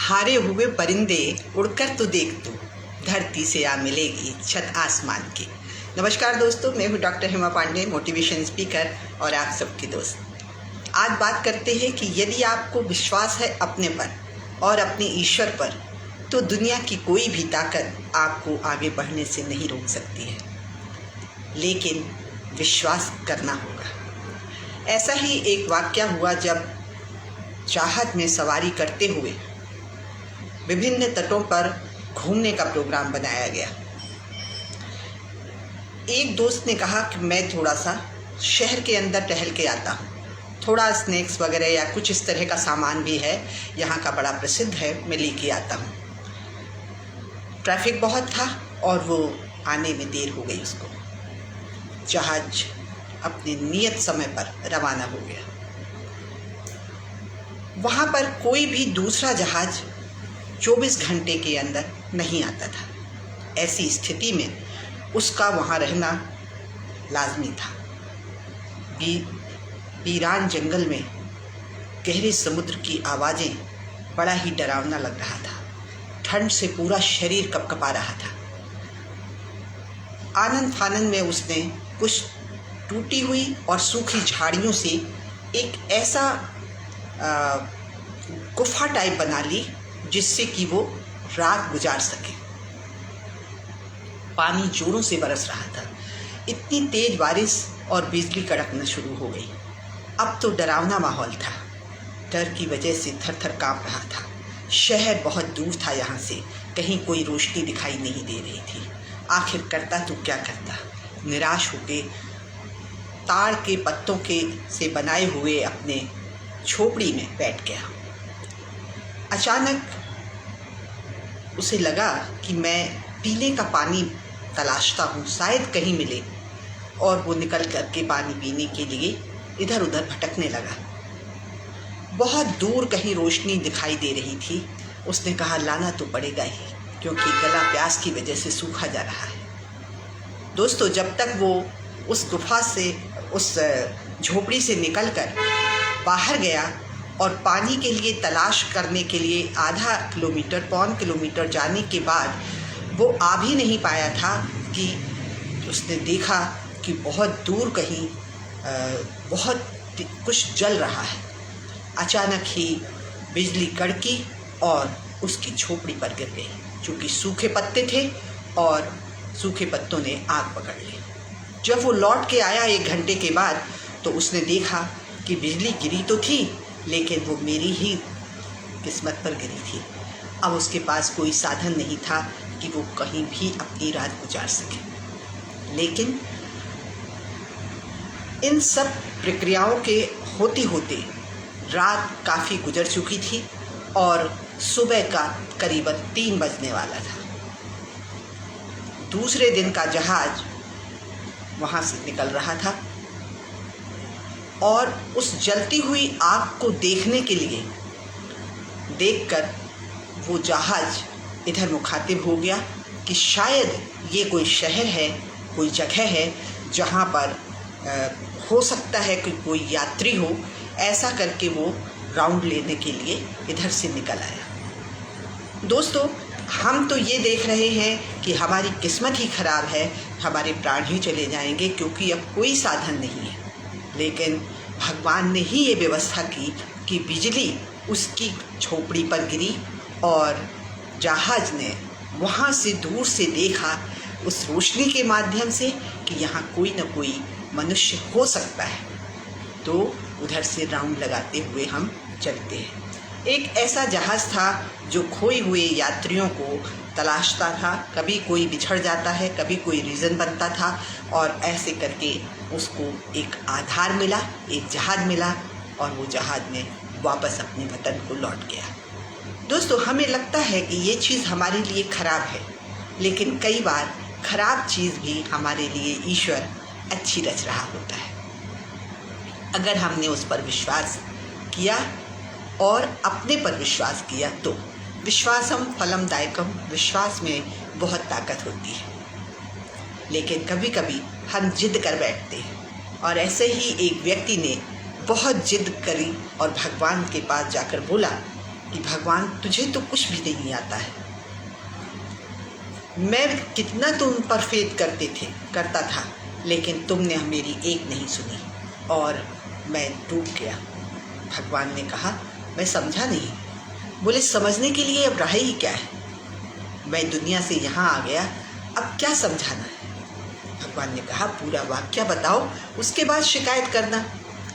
हारे हुए परिंदे उड़कर तो देख तू, धरती से आ मिलेगी छत आसमान की। नमस्कार दोस्तों, मैं हूँ doctor Hema Pande, motivation speaker और आप सबकी दोस्त। आज बात करते हैं कि यदि आपको विश्वास है अपने पर और अपने ईश्वर पर, तो दुनिया की कोई भी ताकत आपको आगे बढ़ने से नहीं रोक सकती है, लेकिन विश्वास करना होगा। ऐसा ही एक वाक़या हुआ जब चाहत में सवारी करते हुए विभिन्न तटों पर घूमने का प्रोग्राम बनाया गया। एक दोस्त ने कहा कि मैं थोड़ा सा शहर के अंदर टहल के आता हूँ, थोड़ा स्नैक्स वगैरह या कुछ इस तरह का सामान भी है, यहाँ का बड़ा प्रसिद्ध है, मैं लेके आता हूँ। ट्रैफिक बहुत था और वो आने में देर हो गई उसको। जहाज अपने नियत समय पर रवाना हो गया। वहाँ पर कोई भी दूसरा जहाज 24 घंटे के अंदर नहीं आता था। ऐसी स्थिति में उसका वहाँ रहना लाजमी था। वीरान जंगल में गहरे समुद्र की आवाज़ें बड़ा ही डरावना लग रहा था। ठंड से पूरा शरीर कँपकँपा रहा था। आनंद फानंद में उसने कुछ टूटी हुई और सूखी झाड़ियों से एक ऐसा गुफा टाइप बना ली जिससे कि वो रात गुजार सके। पानी जोरों से बरस रहा था। इतनी तेज बारिश और बिजली कड़कना शुरू हो गई। अब तो डरावना माहौल था। डर की वजह से थर थर काँप रहा था। शहर बहुत दूर था यहाँ से, कहीं कोई रोशनी दिखाई नहीं दे रही थी। आखिर करता तो क्या करता। निराश होके ताड़ के पत्तों के से बनाए हुए अपने झोपड़ी में बैठ गया। अचानक उसे लगा कि मैं पीने का पानी तलाशता हूँ, शायद कहीं मिले, और वो निकल कर के पानी पीने के लिए इधर उधर भटकने लगा। बहुत दूर कहीं रोशनी दिखाई दे रही थी। उसने कहा लाना तो पड़ेगा ही, क्योंकि गला प्यास की वजह से सूखा जा रहा है। दोस्तों, जब तक वो उस गुफा से, उस झोपड़ी से निकलकर बाहर गया और पानी के लिए तलाश करने के लिए आधा किलोमीटर, पौन किलोमीटर जाने के बाद वो आ भी नहीं पाया था कि उसने देखा कि बहुत दूर कहीं बहुत कुछ जल रहा है। अचानक ही बिजली कड़की और उसकी झोपड़ी पर गिर गई, क्योंकि सूखे पत्ते थे और सूखे पत्तों ने आग पकड़ ली। जब वो लौट के आया 1 घंटे के बाद, तो उसने देखा कि बिजली गिरी तो थी, लेकिन वो मेरी ही किस्मत पर गिरी थी। अब उसके पास कोई साधन नहीं था कि वो कहीं भी अपनी रात गुजार सके। लेकिन इन सब प्रक्रियाओं के होते होते रात काफ़ी गुजर चुकी थी और सुबह का करीबन 3 बजने वाला था। दूसरे दिन का जहाज वहाँ से निकल रहा था और उस जलती हुई आग को देखने के लिए देखकर वो जहाज इधर मुखातिब हो गया कि शायद ये कोई शहर है, कोई जगह है जहाँ पर हो सकता है कि कोई यात्री हो। ऐसा करके वो राउंड लेने के लिए इधर से निकल आया। दोस्तों, हम तो ये देख रहे हैं कि हमारी किस्मत ही ख़राब है, हमारे प्राण ही चले जाएंगे, क्योंकि अब कोई साधन नहीं है। लेकिन भगवान ने ही ये व्यवस्था की कि बिजली उसकी झोपड़ी पर गिरी और जहाज ने वहाँ से दूर से देखा, उस रोशनी के माध्यम से, कि यहाँ कोई न कोई मनुष्य हो सकता है। तो उधर से राउंड लगाते हुए हम चलते हैं। एक ऐसा जहाज़ था जो खोए हुए यात्रियों को तलाशता था। कभी कोई बिछड़ जाता है, कभी कोई रीज़न बनता था, और ऐसे करके उसको एक आधार मिला, एक जहाज़ मिला, और वो जहाज़ में वापस अपने वतन को लौट गया। दोस्तों, हमें लगता है कि ये चीज़ हमारे लिए ख़राब है, लेकिन कई बार ख़राब चीज़ भी हमारे लिए ईश्वर अच्छी रच रहा होता है, अगर हमने उस पर विश्वास किया और अपने पर विश्वास किया तो। विश्वासम फलम दायकम, विश्वास में बहुत ताकत होती है। लेकिन कभी कभी हम जिद कर बैठते हैं, और ऐसे ही एक व्यक्ति ने बहुत जिद करी और भगवान के पास जाकर बोला कि भगवान तुझे तो कुछ भी नहीं आता है। मैं कितना तुम पर फेथ करता था, लेकिन तुमने मेरी एक नहीं सुनी और मैं डूब गया। भगवान ने कहा, मैं समझा नहीं। बोले, समझने के लिए अब रहा ही क्या है? मैं दुनिया से यहाँ आ गया, अब क्या समझाना है? भगवान ने कहा, पूरा वाक्य बताओ, उसके बाद शिकायत करना।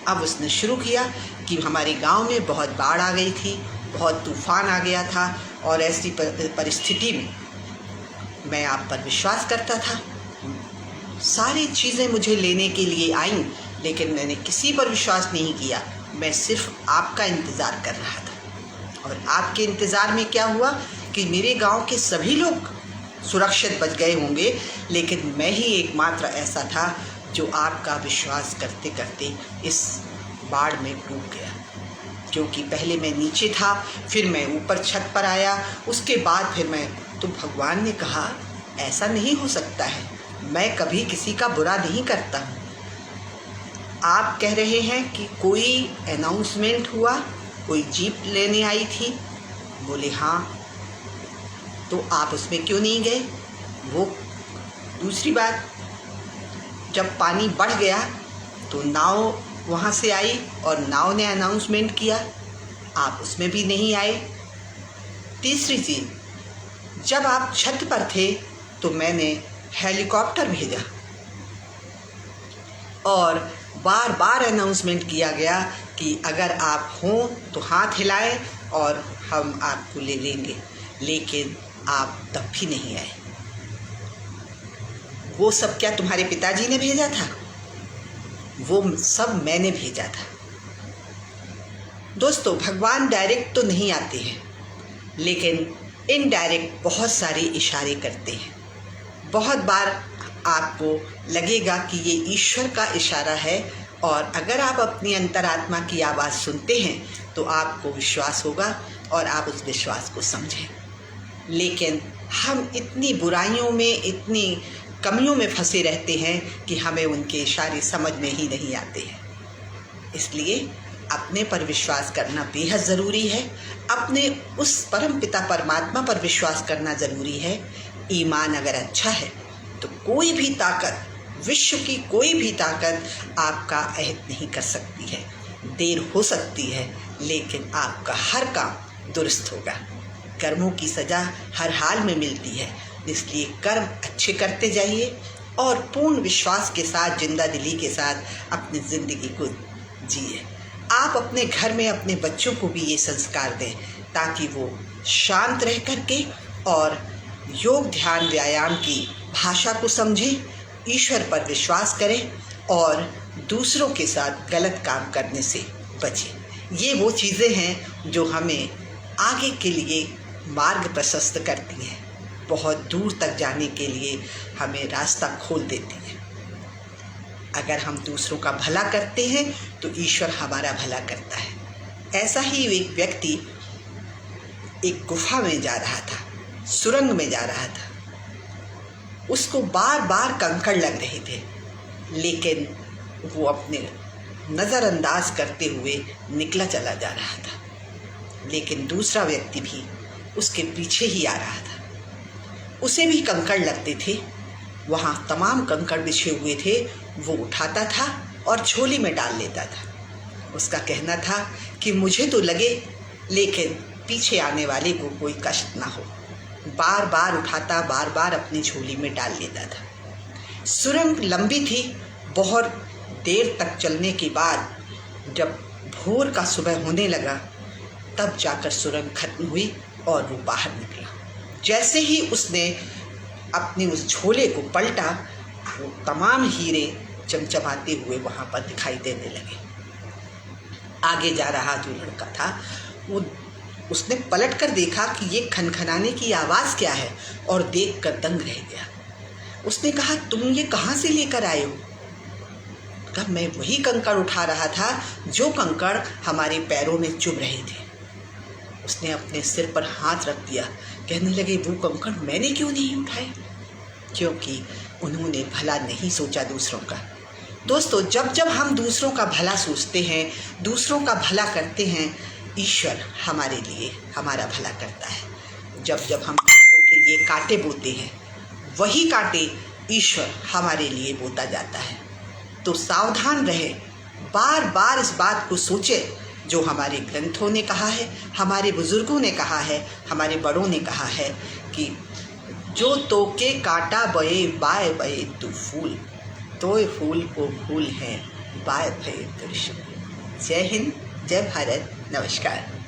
अब उसने शुरू किया कि हमारे गांव में बहुत बाढ़ आ गई थी, बहुत तूफान आ गया था और ऐसी परिस्थिति में मैं आप पर विश्वास करता था। सारी चीज़ें मुझे लेने के लिए आईं, लेकिन मैंने किसी पर विश्वास नहीं किया। मैं सिर्फ आपका इंतज़ार कर रहा था और आपके इंतज़ार में क्या हुआ कि मेरे गांव के सभी लोग सुरक्षित बच गए होंगे, लेकिन मैं ही एकमात्र ऐसा था जो आपका विश्वास करते करते इस बाढ़ में डूब गया। क्योंकि पहले मैं नीचे था, फिर मैं ऊपर छत पर आया, उसके बाद फिर मैं तो भगवान ने कहा, ऐसा नहीं हो सकता है, मैं कभी किसी का बुरा नहीं करता हूँ। आप कह रहे हैं कि कोई अनाउंसमेंट हुआ, कोई जीप लेने आई थी। बोले, हाँ। तो आप उसमें क्यों नहीं गए? वो दूसरी बात, जब पानी बढ़ गया तो नाव वहाँ से आई और नाव ने अनाउंसमेंट किया, आप उसमें भी नहीं आए। तीसरी चीज़, जब आप छत पर थे तो मैंने हेलीकॉप्टर भेजा और बार बार अनाउंसमेंट किया गया कि अगर आप हों तो हाथ हिलाएं और हम आपको ले लेंगे, लेकिन आप तब भी नहीं आए। वो सब क्या तुम्हारे पिताजी ने भेजा था? वो सब मैंने भेजा था। दोस्तों, भगवान डायरेक्ट तो नहीं आते हैं, लेकिन इनडायरेक्ट बहुत सारे इशारे करते हैं। बहुत बार आपको लगेगा कि ये ईश्वर का इशारा है और अगर आप अपनी अंतरात्मा की आवाज़ सुनते हैं तो आपको विश्वास होगा और आप उस विश्वास को समझें। लेकिन हम इतनी बुराइयों में, इतनी कमियों में फंसे रहते हैं कि हमें उनके इशारे समझ में ही नहीं आते हैं। इसलिए अपने पर विश्वास करना बेहद ज़रूरी है। अपने उस परम पिता परमात्मा पर विश्वास करना ज़रूरी है। ईमान अगर अच्छा है तो कोई भी ताकत, विश्व की कोई भी ताकत आपका अहित नहीं कर सकती है। देर हो सकती है, लेकिन आपका हर काम दुरुस्त होगा। कर्मों की सज़ा हर हाल में मिलती है, इसलिए कर्म अच्छे करते जाइए और पूर्ण विश्वास के साथ, जिंदा दिली के साथ अपनी ज़िंदगी को जिए। आप अपने घर में अपने बच्चों को भी ये संस्कार दें ताकि वो शांत रह करके और योग, ध्यान, व्यायाम की भाषा को समझें, ईश्वर पर विश्वास करें और दूसरों के साथ गलत काम करने से बचें। ये वो चीज़ें हैं जो हमें आगे के लिए मार्ग प्रशस्त करती हैं, बहुत दूर तक जाने के लिए हमें रास्ता खोल देती हैं। अगर हम दूसरों का भला करते हैं तो ईश्वर हमारा भला करता है। ऐसा ही एक व्यक्ति एक गुफा में जा रहा था, सुरंग में जा रहा था। उसको बार बार कंकड़ लग रहे थे, लेकिन वो अपने नज़रअंदाज करते हुए निकला चला जा रहा था। लेकिन दूसरा व्यक्ति भी उसके पीछे ही आ रहा था, उसे भी कंकड़ लगते थे। वहाँ तमाम कंकड़ बिछे हुए थे, वो उठाता था और झोली में डाल लेता था। उसका कहना था कि मुझे तो लगे, लेकिन पीछे आने वाले को कोई कष्ट ना हो। बार बार उठाता, बार बार अपनी झोली में डाल लेता था। सुरंग लंबी थी। बहुत देर तक चलने के बाद जब भोर का सुबह होने लगा, तब जाकर सुरंग खत्म हुई और वो बाहर निकला। जैसे ही उसने अपनी उस झोले को पलटा, वो तमाम हीरे चमचमाते हुए वहाँ पर दिखाई देने लगे। आगे जा रहा जो लड़का था, वो उसने पलट कर देखा कि ये खनखनाने की आवाज़ क्या है, और देख कर दंग रह गया। उसने कहा, तुम ये कहाँ से लेकर आए हो? कहा, मैं वही कंकड़ उठा रहा था जो कंकड़ हमारे पैरों में चुभ रहे थे। उसने अपने सिर पर हाथ रख दिया। कहने लगे, वो कंकड़ मैंने क्यों नहीं उठाए? क्योंकि उन्होंने भला नहीं सोचा दूसरों का। दोस्तों, जब जब हम दूसरों का भला सोचते हैं, दूसरों का भला करते हैं, ईश्वर हमारे लिए हमारा भला करता है। जब जब हम दूसरों के लिए कांटे बोते हैं, वही कांटे ईश्वर हमारे लिए बोता जाता है। तो सावधान रहे, बार बार इस बात को सोचे जो हमारे ग्रंथों ने कहा है, हमारे बुजुर्गों ने कहा है, हमारे बड़ों ने कहा है कि जो तोके कांटा बये बाय बये तू फूल, तोय फूल को फूल है बाय भये त्रिशूल। जय हिंद, जय भारत, नमस्कार।